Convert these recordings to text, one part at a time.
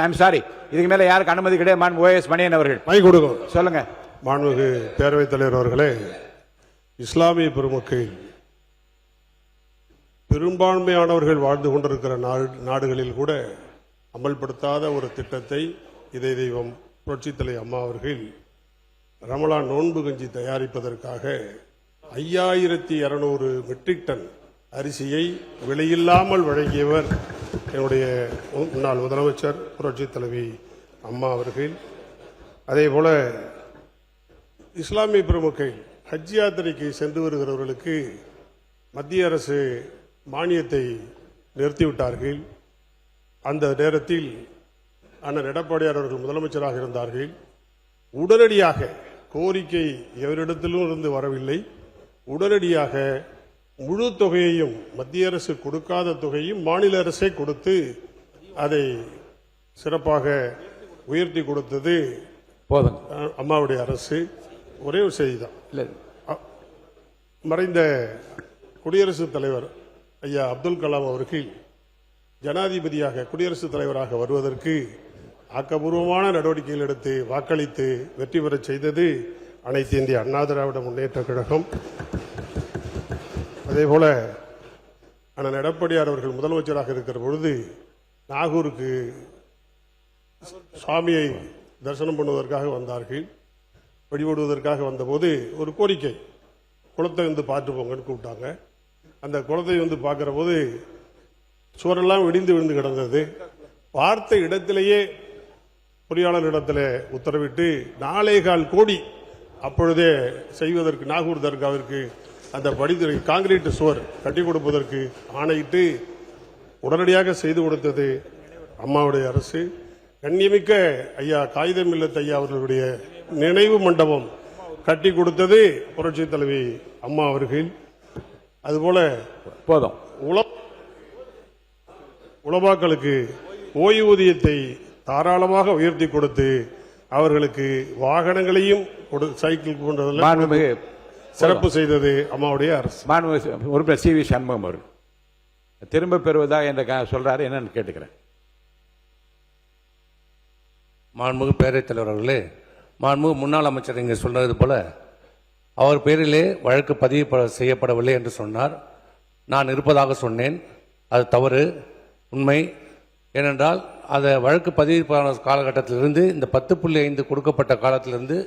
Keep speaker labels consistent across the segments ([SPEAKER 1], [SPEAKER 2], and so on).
[SPEAKER 1] I'm sorry, இதுக்கு மேல யாருக்கு அனுமதி கிடையாது. மாண்பு OS மணியன் அவர்கள்
[SPEAKER 2] மை கொடுக்கும்.
[SPEAKER 1] சொல்லுங்க.
[SPEAKER 2] மாண்புமிகு பேரவைத் தலைவர் அவர்களே, இஸ்லாமிய பெருமக்கள் பெரும்பான்மையானவர்கள் வாழ்ந்து கொண்டிருக்கிற நாடுகளில் கூட அமல்படுத்தாத ஒரு திட்டத்தை இதய தெய்வம் புரட்சித்தலை அம்மா அவர்கள் ரமலான் நோன்பு கஞ்சி தயாரிப்பதற்காக 5200 மெட்ரிக் டன் அரிசியை விலையில்லாமல் வழங்கியவர் என்னுடைய முன்னாள் முதலமைச்சர் புரட்சி தலைவி அம்மா அவர்கள். அதேபோல இஸ்லாமிய பெருமக்கள் ஹஜ் யாத்திரைக்கு சென்று வருகிறவர்களுக்கு மத்திய அரசு மானியத்தை நிறுத்திவிட்டார்கள். அந்த நேரத்தில் அண்ணன் எடப்பாடியார் அவர்கள் முதலமைச்சராக இருந்தார்கள். உடனடியாக கோரிக்கை எவரிடத்திலும் இருந்து வரவில்லை. உடனடியாக முழு தொகையையும் மத்திய அரசு கொடுக்காத தொகையும் மாநில அரசே கொடுத்து அதை சிறப்பாக உயர்த்தி கொடுத்தது
[SPEAKER 1] போதும்
[SPEAKER 2] அம்மாவுடைய அரசு. ஒரே ஒரு செய்திதான், மறைந்த குடியரசுத் தலைவர் ஐயா அப்துல் கலாம் அவர்கள் ஜனாதிபதியாக குடியரசுத் தலைவராக வருவதற்கு ஆக்கப்பூர்வமான நடவடிக்கைகள் எடுத்து வாக்களித்து வெற்றி பெறச் செய்தது அனைத்து இந்திய அண்ணா திராவிட முன்னேற்ற கழகம். அதேபோல அண்ணன் எடப்பாடியார் அவர்கள் முதலமைச்சராக இருக்கிற பொழுது நாகூருக்கு சுவாமியை தரிசனம் பண்ணுவதற்காக வந்தார்கள். வழிபடுவதற்காக வந்தபோது ஒரு கோரிக்கை, குளத்தை வந்து பார்த்து போங்கன்னு கூப்பிட்டாங்க. அந்த குளத்தை வந்து பார்க்கிற போது சுவரெல்லாம் இடிந்து விழுந்து கிடந்தது. பார்த்த இடத்திலேயே பொறியாளர் இடத்துல உத்தரவிட்டு 4.25 கோடி அப்பொழுதே செய்வதற்கு நாகூர் தர்காவிற்கு அந்த படித்துறை காங்கிரீட் சுவர் கட்டி கொடுப்பதற்கு ஆணையிட்டு உடனடியாக செய்து கொடுத்தது அம்மாவுடைய அரசு. கண்ணியமிக்க ஐயா காகிதம் இல்லத் ஐயா அவர்களுடைய நினைவு மண்டபம் கட்டி கொடுத்தது புரட்சி தலைவி அம்மா அவர்கள். அதுபோல
[SPEAKER 1] போதும்
[SPEAKER 2] உலமாக்களுக்கு ஓய்வூதியத்தை தாராளமாக உயர்த்தி கொடுத்து அவர்களுக்கு வாகனங்களையும் சைக்கிள் போன்றதில் சிறப்பு செய்தது அம்மாவுடைய அரசு.
[SPEAKER 1] உறுப்பினர் CV சண்முகம் அவர்கள் திரும்ப பெறுவதா என்ற சொல்றாரு, என்னன்னு கேட்டுக்கிறேன்.
[SPEAKER 3] மாண்புமிகு பேரவைத் தலைவர் அவர்களே, மாண்புமிகு முன்னாள் அமைச்சர் இங்கே சொல்றது போல அவர் பேரிலே வழக்கு பதிவு செய்யப்படவில்லை என்று சொன்னார். நான் இருப்பதாக சொன்னேன். அது தவறு, உண்மை. ஏனென்றால் அதை வழக்கு பதிவு காலகட்டத்திலிருந்து இந்த 10.5 கொடுக்கப்பட்ட காலத்திலிருந்து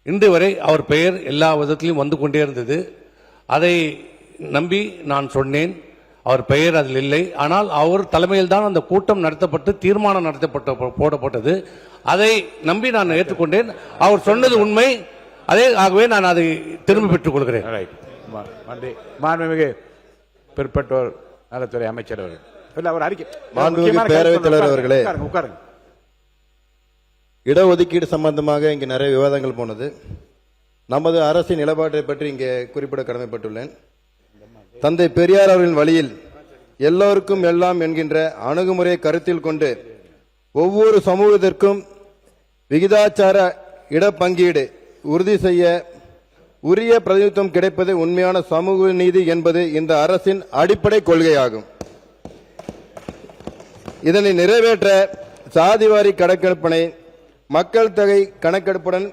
[SPEAKER 3] இன்று வரை அவர் பெயர் எல்லா விதத்திலும் வந்து கொண்டே இருந்தது. அதை நம்பி நான் சொன்னேன், அவர் பெயர் அதில் இல்லை. ஆனால் அவர் தலைமையில் தான் அந்த கூட்டம் நடத்தப்பட்டு தீர்மானம் போடப்பட்டது. அதை நம்பி நான் ஏற்றுக்கொண்டேன். அவர் சொன்னது உண்மை. ஆகவே நான் அதை திரும்ப பெற்றுக் கொள்கிறேன்.
[SPEAKER 1] மாண்புமிகு பிற்பட்டோர் நலத்துறை அமைச்சர் அவர்கள்
[SPEAKER 4] பேரவைத் தலைவர் அவர்களே, இடஒதுக்கீடு சம்பந்தமாக இங்கு நிறைய விவாதங்கள் போனது. நமது அரசின் நிலப்பாட்டை பற்றி இங்கே குறிப்பிட கடமைப்பட்டுள்ளேன். தந்தை பெரியார் அவர்களின் வழியில் எல்லோருக்கும் எல்லாம் என்கின்ற அணுகுமுறையை கருத்தில் கொண்டு ஒவ்வொரு சமூகத்திற்கும் விகிதாச்சார இடப்பங்கீடு உறுதி செய்ய உரிய பிரதிநிதித்துவம் கிடைப்பது உண்மையான சமூக நீதி என்பது இந்த அரசின் அடிப்படை கொள்கையாகும். இதனை நிறைவேற்ற சாதிவாரி கணக்கெடுப்பினை மக்கள் தொகை கணக்கெடுப்புடன்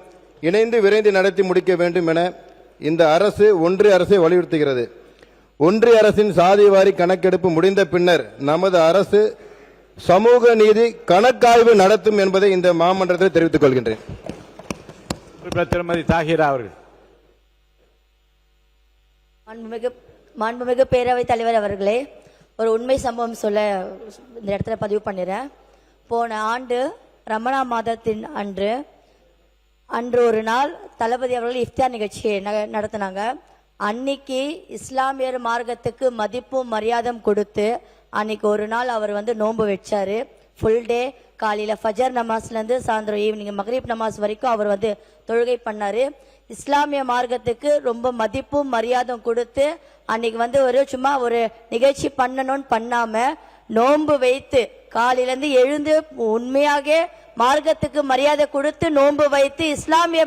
[SPEAKER 4] இணைந்து விரைந்து நடத்தி முடிக்க வேண்டும் என இந்த அரசு ஒன்றிய அரசை வலியுறுத்துகிறது. ஒன்றிய அரசின் சாதிவாரி கணக்கெடுப்பு முடிந்த பின்னர் நமது அரசு சமூக நீதி கணக்காய்வு நடத்தும் என்பதை இந்த மாமன்றத்தில் தெரிவித்துக் கொள்கின்றேன்.
[SPEAKER 1] திருமதி தாஹிரா அவர்கள்.
[SPEAKER 5] மாண்புமிகு பேரவைத் தலைவர் அவர்களே, ஒரு உண்மை சம்பவம் சொல்ல இந்த இடத்துல பதிவு பண்ணிடுறேன். போன ஆண்டு ரமணா மாதத்தின் அன்று ஒரு நாள் தளபதி அவர்கள் இஃப்தார் நிகழ்ச்சியை நடத்தினாங்க. அன்னைக்கு இஸ்லாமியர் மார்க்கத்துக்கு மதிப்பும் மரியாதையும் கொடுத்து அன்னைக்கு ஒரு நாள் அவர் நோன்பு வச்சாரு. ஃபுல் டே காலையில் ஃபஜர் நமாஸ்லேருந்து சாயந்தரம் ஈவினிங் மக்ரிப் நமாஸ் வரைக்கும் அவர் தொழுகை பண்ணார். இஸ்லாமிய மார்க்கத்துக்கு ரொம்ப மதிப்பும் மரியாதையும் கொடுத்து அன்னைக்கு ஒரு சும்மா ஒரு நிகழ்ச்சி பண்ணணும்னு பண்ணாமல் நோன்பு வைத்து காலையிலேருந்து எழுந்து உண்மையாக மார்க்கத்துக்கு மரியாதை கொடுத்து நோன்பு வைத்து இஸ்லாமிய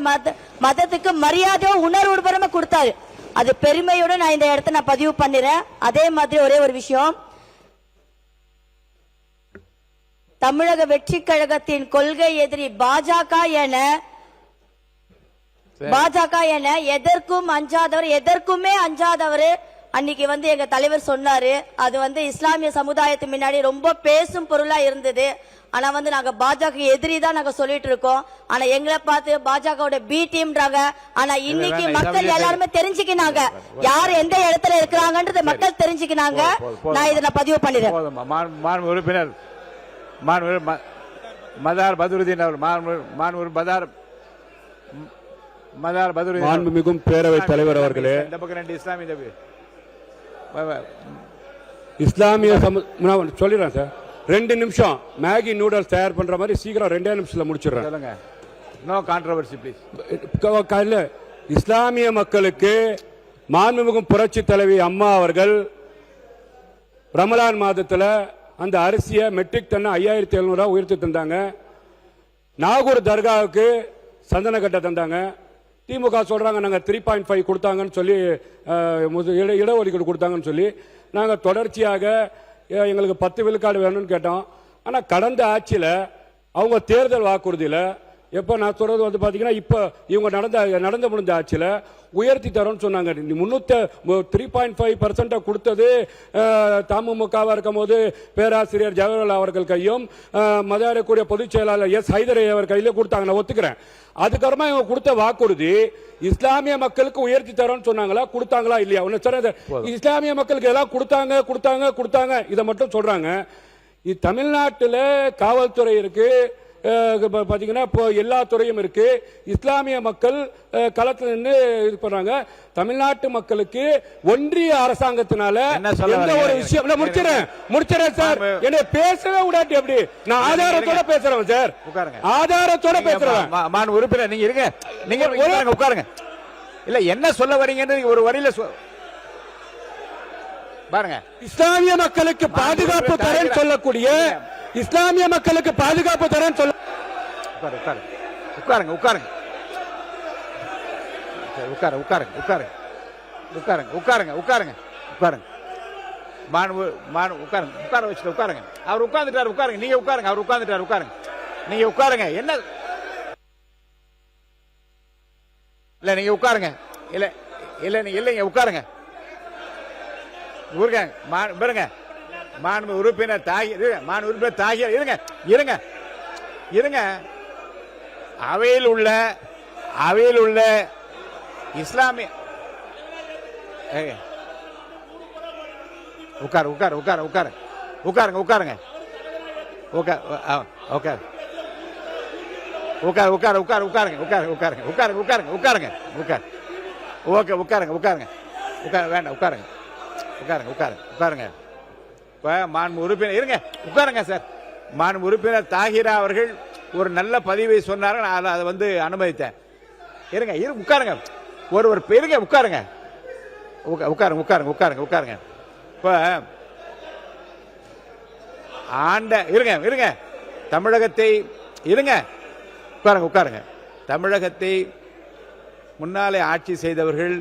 [SPEAKER 5] மதத்துக்கு மரியாதையும் உணர்வுபரமா கொடுத்தாரு. அது பெருமையோட நான் இந்த இடத்த பதிவு பண்ணிடுறேன். அதே மாதிரி ஒரே ஒரு விஷயம், தமிழக வெற்றி கழகத்தின் கொள்கை எதிரி பாஜக என எதற்கும் அஞ்சாதவர், எதற்குமே அஞ்சாதவர். அன்னைக்கு வந்து எங்க தலைவர் சொன்னாரு, அது வந்து இஸ்லாமிய சமுதாயத்து முன்னாடி ரொம்ப பேசும் பொருளா இருந்தது. ஆனா வந்து நாங்க பாஜக எதிரி தான் நாங்க சொல்லிட்டு இருக்கோம். ஆனா எங்களை பார்த்து பாஜகவோட பி டீம்ன்றாங்க. ஆனா இன்னைக்கு மக்கள் எல்லாருமே தெரிஞ்சுக்கினாங்க யார் எந்த இடத்துல இருக்கிறாங்கன்றது மக்கள் தெரிஞ்சுக்கினாங்க. நான் இதை பதிவு பண்ணிடுறேன்.
[SPEAKER 1] மாண்பு உறுப்பினர் மதார் பதுருதீன் அவர் மதார் பதுருதீன்
[SPEAKER 6] மாண்புமிகும் பேரவைத் தலைவர் அவர்களே,
[SPEAKER 1] இந்த பக்கம் 2
[SPEAKER 6] இஸ்லாமிய நான் சொல்லிடுறேன் சார். 2 நிமிஷம் மேகி நூடல்ஸ் தயார் பண்ற மாதிரி சீக்கிரம் 2 நிமிஷத்துல முடிச்சிடுறேன்.
[SPEAKER 1] சொல்லுங்க. No controversy please.
[SPEAKER 6] இஸ்லாமிய மக்களுக்கு மாண்புமிகும் புரட்சி தலைவி அம்மா அவர்கள் ரமலான் மாதத்துல அந்த அரிசியை மெட்ரிக் டன் 5700 உயர்த்தி தந்தாங்க. நாகூர் தர்காவுக்கு சந்தன கட்ட தந்தாங்க. திமுக சொல்றாங்க நாங்க 3.5 கொடுத்தாங்கன்னு சொல்லி இடஒதுக்கீடு கொடுத்தாங்கன்னு சொல்லி நாங்க தொடர்ச்சியாக எங்களுக்கு 10 விழுக்காடு வேணும்னு கேட்டோம். ஆனா கடந்த ஆட்சியில அவங்க தேர்தல் வாக்குறுதியில எப்ப நான் சொல்றது வந்து பாத்தீங்கன்னா இப்ப இவங்க நடந்து முடிஞ்ச ஆட்சியில உயர்த்தி தரோம்னு சொன்னாங்க. 3.5% கொடுத்தது தமுமுகவா இருக்கும் போது பேராசிரியர் ஜவஹர்லால் அவர்கள் கையும் மதியாரக்கூடிய பொதுச் செயலாளர் எஸ் ஹைதரை அவர் கையில கொடுத்தாங்க, நான் ஒத்துக்கிறேன். அதுக்கப்புறமா இவங்க கொடுத்த வாக்குறுதி இஸ்லாமிய மக்களுக்கு உயர்த்தி தரோம்னு சொன்னாங்களா, கொடுத்தாங்களா இல்லையா? இஸ்லாமிய மக்களுக்கு எல்லாம் கொடுத்தாங்க இதை மட்டும் சொல்றாங்க. தமிழ்நாட்டில் காவல்துறை இருக்கு, பாத்தீங்கன்னா இப்போ எல்லா துறையும் இருக்கு. இஸ்லாமிய மக்கள் களத்தில் நின்று இது பண்றாங்க. தமிழ்நாட்டு மக்களுக்கு ஒன்றிய அரசாங்கத்தினால எந்த ஒரு விஷயம் முடிச்சிடறேன் சார். என்ன பேசவே விடாட்டி எப்படி? நான் ஆதாரத்தோட பேசுறேன் சார், ஆதாரத்தோட பேசுறேன்.
[SPEAKER 1] மாண்பு உறுப்பினர் நீங்க இருங்க, நீங்க உட்காருங்க. இல்ல என்ன சொல்ல வரீங்கன்னு ஒரு வரியில பாருங்க.
[SPEAKER 6] இஸ்லாமிய மக்களுக்கு பாதுகாப்பு தரேன்னு சொல்லக்கூடிய இஸ்லாமிய மக்களுக்கு பாதுகாப்பு தரேன்னு சொல்ல
[SPEAKER 1] உட்காருங்க. உட்கார வச்சுட்டு உட்காருங்க. அவர் உட்கார்ந்துட்டாரு, உட்காருங்க. நீங்க உட்காருங்க. அவர் உட்கார்ந்துட்டாரு, உட்காருங்க. நீங்க உட்காருங்க. என்ன இல்ல நீங்க உட்காருங்க. இல்லைங்க உட்காருங்க. பாருங்க மாண்பு உறுப்பினர் தாகிர் இருங்க. அவையில் உள்ள இஸ்லாமிய உட்காருங்க. மாண்பு உறுப்பினர் இருங்க, உட்காருங்க சார். மாண்பு உறுப்பினர் தாகிரா அவர்கள் ஒரு நல்ல பதிவை சொன்னார்கள், நான் அதை வந்து அனுமதித்தேன். இருங்க உட்காருங்க. ஒருவர் பெருங்க உட்காருங்க. இப்ப இருங்க தமிழகத்தை உட்காருங்க. தமிழகத்தை முன்னாலே ஆட்சி செய்தவர்கள்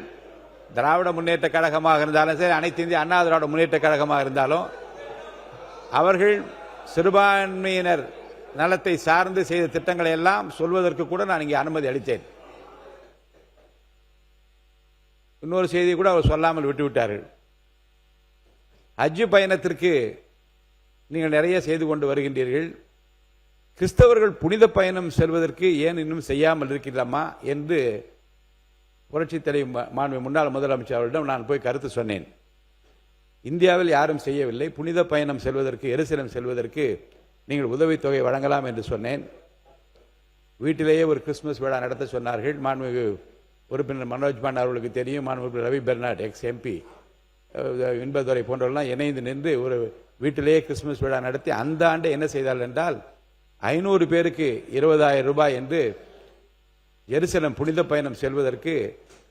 [SPEAKER 1] திராவிட முன்னேற்ற கழகமாக இருந்தாலும் சரி, அனைத்து இந்திய அண்ணா திராவிட முன்னேற்ற கழகமாக இருந்தாலும் அவர்கள் சிறுபான்மையினர் நலத்தை சார்ந்து செய்த திட்டங்களை எல்லாம் சொல்வதற்கு கூட நான் இங்கே அனுமதி அளித்தேன். இன்னொரு செய்தி கூட அவர் சொல்லாமல் விட்டுவிட்டார்கள். ஹஜ் பயணத்திற்கு நீங்கள் நிறைய செய்து கொண்டு வருகின்றீர்கள். கிறிஸ்தவர்கள் புனித பயணம் செல்வதற்கு ஏன் இன்னும் செய்யாமல் இருக்கிறாமா என்று புரட்சித் தலைவர் முன்னாள் முதலமைச்சர் அவரிடம் நான் போய் கருத்து சொன்னேன். இந்தியாவில் யாரும் செய்யவில்லை. புனித பயணம் செல்வதற்கு, எருசலேம் செல்வதற்கு நீங்கள் உதவித்தொகை வழங்கலாம் என்று சொன்னேன். வீட்டிலேயே ஒரு கிறிஸ்துமஸ் விழா நடத்த சொன்னார்கள். மாண்புமிகு உறுப்பினர் மனோஜ் பாண்டா அவர்களுக்கு தெரியும். மாண்புமிகு ரவி பெர்னாட் எக்ஸ் எம்பி, இன்பதுரை போன்றவர்கள்லாம் இணைந்து நின்று ஒரு வீட்டிலேயே கிறிஸ்துமஸ் விழா நடத்தி அந்த ஆண்டு என்ன செய்தார்கள் என்றால் 500 பேருக்கு 20,000 ரூபாய் என்று எருசலேம் புனித பயணம் செல்வதற்கு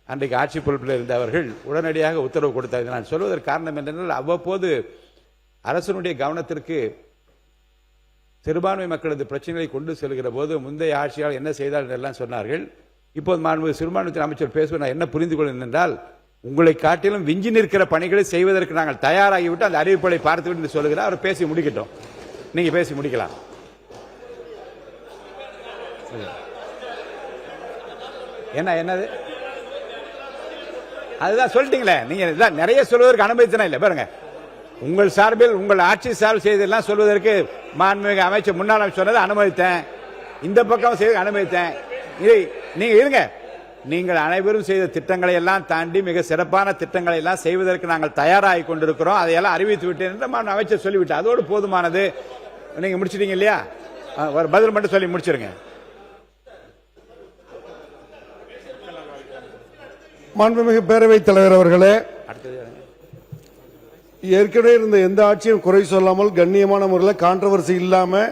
[SPEAKER 1] அன்றைக்கு ஆட்சி பொறுப்பில் இருந்தவர்கள் உடனடியாக உத்தரவு கொடுத்தார்கள். நான் சொல்வதற்கு காரணம் என்னென்றால் அவ்வப்போது அரசனுடைய கவனத்திற்கு சிறுபான்மை மக்களது பிரச்சனைகளை கொண்டு செல்கிற போது முந்தைய ஆட்சியால் என்ன செய்தார்கள் எல்லாம் சொன்னார்கள். இப்போது மாண்புமிகு சிறுபான்மைத்துறை அமைச்சர் பேசுவது நான் என்ன புரிந்து கொள்கிறேன் என்றால், உங்களை காட்டிலும் விஞ்சி நிற்கிற பணிகளை செய்வதற்கு நாங்கள் தயாராகிவிட்டு அந்த அறிவிப்புகளை பார்த்துவிட்டு சொல்லுகிறார். அவர் பேசி முடிக்கட்டும், நீங்க பேசி முடிக்கலாம். என்னது அதுதான் சொல்லிட்டீங்களே நீங்க இதான் நிறைய சொல்வதற்கு அனுமதித்தன இல்லை பாருங்க. உங்கள் சார்பில் உங்கள் ஆட்சி சார்பில் செய்தெல்லாம் சொல்வதற்கு மாண்புமிகு அமைச்சர் முன்னாள் அமைச்சர் சொன்னதை அனுமதித்தேன். இந்த பக்கம் செய்து அனுமதித்தேன். நீங்க இருங்க. நீங்கள் அனைவரும் செய்த திட்டங்களை எல்லாம் தாண்டி மிக சிறப்பான திட்டங்களை எல்லாம் செய்வதற்கு நாங்கள் தயாராகி கொண்டிருக்கிறோம். அதையெல்லாம் அறிவித்து விட்டேன் என்று அமைச்சர் சொல்லிவிட்டார். அதோடு போதுமானது. நீங்க முடிச்சிட்டீங்க இல்லையா? ஒரு பதில் மட்டும் சொல்லி முடிச்சிருங்க.
[SPEAKER 7] மாண்புமிகு பேரவைத் தலைவர் அவர்களே, ஏற்கனவே இருந்த எந்த ஆட்சியும் குறை சொல்லாமல் கண்ணியமான முறையில் கான்ட்ரவர்சி இல்லாம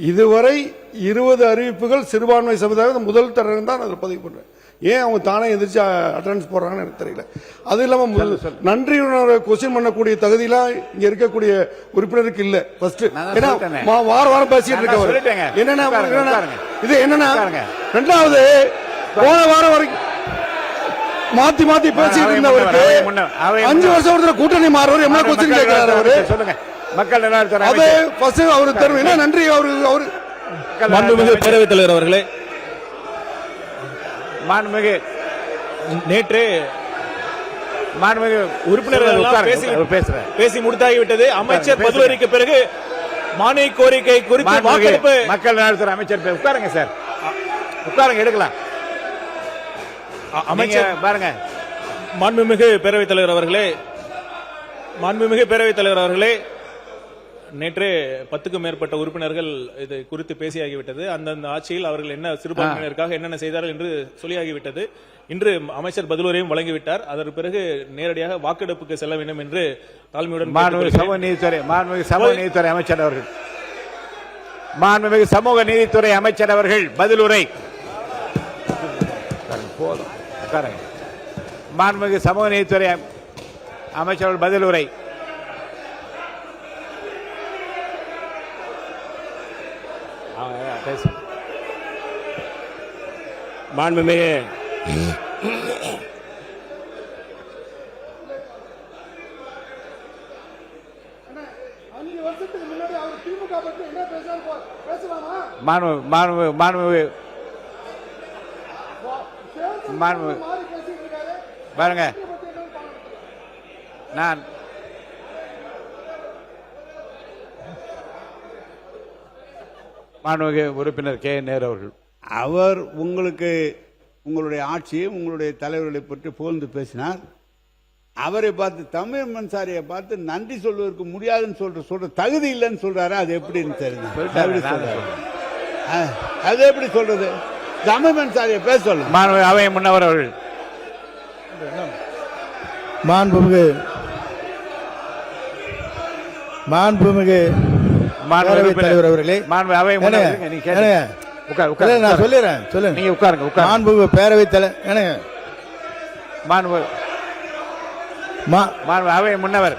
[SPEAKER 7] இதுவரை 20 அறிவிப்புகள் சிறுபான்மை சமுதாயம் முதல் தடவை தான் அதில் பதிவு பண்றேன். ஏன் அவங்க தானே எதிர்த்து அட்டெண்டன்ஸ் போடுறாங்கன்னு எனக்கு தெரியல. அது இல்லாம நன்றி கொஸ்டின் பண்ணக்கூடிய தகுதியெல்லாம் இங்க இருக்கக்கூடிய உறுப்பினருக்கு இல்ல. ஃபர்ஸ்ட் ஏன்னா வாரம் பேசிட்டு இருக்க என்னன்னா இது என்னன்னா, ரெண்டாவது போன வாரம் வரைக்கும் மாத்தி பேசிட்டு இருந்தவருக்கு 5 வருஷம் ஒரு கூட்டணி மாறுவார் என்ன கொஸ்டின் கேட்கிறாரு அவரு.
[SPEAKER 1] சொல்லுங்க. மக்கள்
[SPEAKER 7] அது ஃபர்ஸ்ட் அவரு தரும் என்ன நன்றி அவரு.
[SPEAKER 8] மாண்புமிகு பேரவைத் தலைவர் அவர்களே,
[SPEAKER 1] மாண்புமிகு
[SPEAKER 8] நேற்று
[SPEAKER 1] மாண்புமிகு
[SPEAKER 8] உறுப்பினர்கள் பேசி முடித்தாகிவிட்டது. அமைச்சர் பதிலுரைக்கு பிறகு மானிய கோரிக்கை குறித்து வாக்கெடுப்பு.
[SPEAKER 1] மக்கள் நலத்துறை அமைச்சர் உட்காருங்க சார், உட்காருங்க, எடுக்கலாம்.
[SPEAKER 8] அமைச்சர்
[SPEAKER 1] பாருங்க.
[SPEAKER 8] மாண்புமிகு பேரவைத் தலைவர் அவர்களே, நேற்று 10க்கும் மேற்பட்ட உறுப்பினர்கள் இது குறித்து பேசியாகிவிட்டது. அந்தந்த ஆட்சியில் அவர்கள் என்ன சிறுபான்மையினருக்காக என்னென்ன செய்தார்கள் என்று சொல்லியாகிவிட்டது. இன்று அமைச்சர் பதிலுரையும் வழங்கிவிட்டார். அதற்கு பிறகு நேரடியாக வாக்கெடுப்புக்கு செல்ல வேண்டும் என்று தாழ்மையுடன்
[SPEAKER 1] மாண்புமிகு சமூக நீதித்துறை அமைச்சர் அவர்கள் பதிலுரை. போதும், மாண்புமிகு சமூக நீதித்துறை அமைச்சர் பதிலுரை.
[SPEAKER 8] மாண்புமிகு
[SPEAKER 1] பாருங்க, நான் மாண்புமிகு உறுப்பினர் கே நேரு அவர்கள்
[SPEAKER 9] அவர் உங்களுடைய ஆட்சியை உங்களுடைய தலைவர்களை பற்றி புகழ்ந்து பேசினார். அவரை பார்த்து தமிழ் மன்சாரியை பார்த்து நன்றி சொல்வதற்கு முடியாதுன்னு சொல்ற தகுதி இல்லைன்னு சொல்றாரு. அது எப்படின்னு தெரியுது? அது எப்படி சொல்றது? தமிழ் மன்சாரியை பேச சொல்லுங்க.
[SPEAKER 1] மாண்புமிகு அவை முன்னவர் அவர்கள்.
[SPEAKER 4] மாண்புமிகு தலைவர் அவர்களே,
[SPEAKER 1] அவை முன்னவர்
[SPEAKER 4] நான் சொல்லிடுறேன், சொல்லுங்க.
[SPEAKER 1] நீங்க உட்காருங்க.
[SPEAKER 4] மாண்புமிகு பேரவைத் தலைவர்,
[SPEAKER 1] அவை முன்னவர்,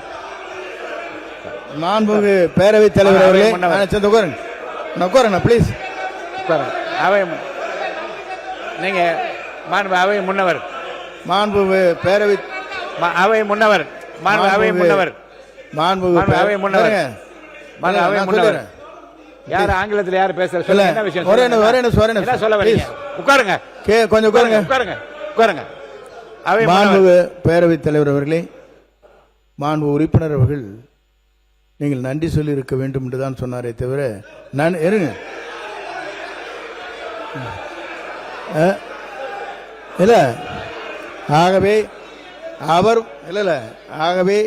[SPEAKER 4] மாண்புமிகு பேரவைத் தலைவர் அவர்களே, உட்காருங்க ப்ளீஸ்.
[SPEAKER 1] அவை நீங்க அவை முன்னவர்,
[SPEAKER 4] மாண்புமிகு பேரவை
[SPEAKER 1] அவை முன்னவர், அவை முன்னவர், அவை முன்னவர், அவை முன்னவர். யார் ஆங்கிலத்தில் யார் பேசுற சொல்லுங்க. என்ன விஷயம்? என்ன சொல்ல வரீங்க? உட்காருங்க,
[SPEAKER 4] கொஞ்சம் உட்காருங்க.
[SPEAKER 1] உட்காருங்க.
[SPEAKER 4] மாண்புமிகு பேரவைத் தலைவர் அவர்களே, மாண்பு உறுப்பினர் அவர்கள் நீங்கள் நன்றி சொல்லி இருக்க வேண்டும் என்று தான் சொன்னாரே தவிர நான் இருங்க இல்ல. ஆகவே அவர் இல்ல ஆகவே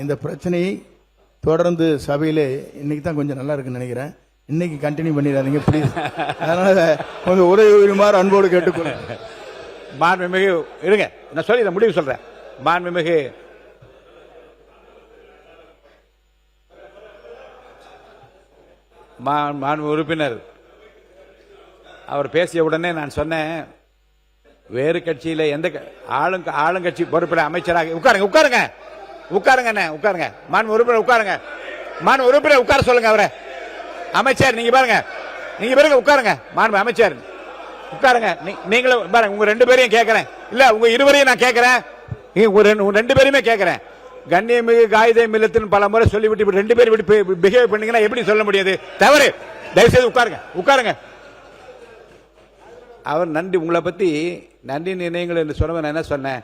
[SPEAKER 4] இந்த பிரச்சனையை தொடர்ந்து சபையிலே இன்னைக்கு தான் கொஞ்சம் நல்லா இருக்குன்னு நினைக்கிறேன். இன்னைக்கு கண்டினியூ பண்ணிடாதீங்க ப்ளீஸ். அதனால கொஞ்சம் ஒரே உரிமாறு அன்போடு கேட்டுக்கொள்ள.
[SPEAKER 1] மாண்புமிகு இருங்க, நான் சொல்லி இதை முடிவு சொல்றேன். மாண்புமிகு உறுப்பினர் அவர் பேசிய உடனே நான் சொன்னேன், வேறு கட்சியில எந்த ஆளுங்கட்சி பொறுப்பில் அமைச்சராக உட்காருங்க. மாண்பு உறுப்பினர் உட்காருங்க. மாண்பு உறுப்பினர் உட்கார சொல்லுங்க. அவரை அமைச்சர் நீங்க பாருங்க, உட்காருங்க. மாண்பு அமைச்சர் உட்காருங்க. நீங்களும் பாருங்க. உங்க 2 பேரையும் கேட்கிறேன். இல்ல உங்க இருவரையும் நான் கேட்கிறேன். உங்க 2 பேரையுமே கேட்கிறேன். கண்ணியமிகு காயிதே மில்லத்தின் பல முறை சொல்லிவிட்டு 2 பேரும் பிஹேவ் பண்ணீங்கன்னா எப்படி சொல்ல முடியாது? தவறு. தயவுசெய்து உட்காருங்க. அவர் நன்றி உங்களை பற்றி நன்றி நினைவுகள் என்று சொன்னவன் நான் என்ன சொன்னேன்,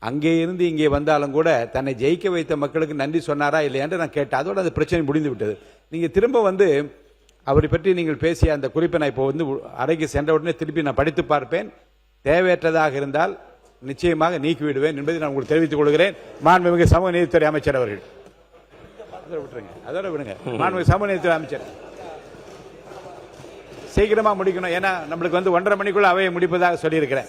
[SPEAKER 1] அங்கே இருந்து இங்கே வந்தாலும் கூட தன்னை ஜெயிக்க வைத்த மக்களுக்கு நன்றி சொன்னாரா இல்லையான்னு நான் கேட்டேன். அதோட அந்த பிரச்சனை முடிந்து விட்டது. நீங்கள் திரும்ப வந்து அவரை பற்றி நீங்கள் பேசிய அந்த குறிப்பை நான் இப்போ வந்து அறைக்கு சென்ற உடனே திருப்பி நான் படித்து பார்ப்பேன். தேவையற்றதாக இருந்தால் நிச்சயமாக நீக்கிவிடுவேன் என்பதை நான் உங்களுக்கு தெரிவித்துக் கொள்கிறேன். மாண்புமிகு சமூக நீதித்துறை அமைச்சர் அவர்கள் அதோட விடுங்க. மாண்புமிகு சமூக நீதித்துறை அமைச்சர் சீக்கிரமா முடிக்கணும். ஏன்னா நம்மளுக்கு வந்து 1:30 மணிக்குள்ள அவையை முடிப்பதாக சொல்லியிருக்கிறேன்.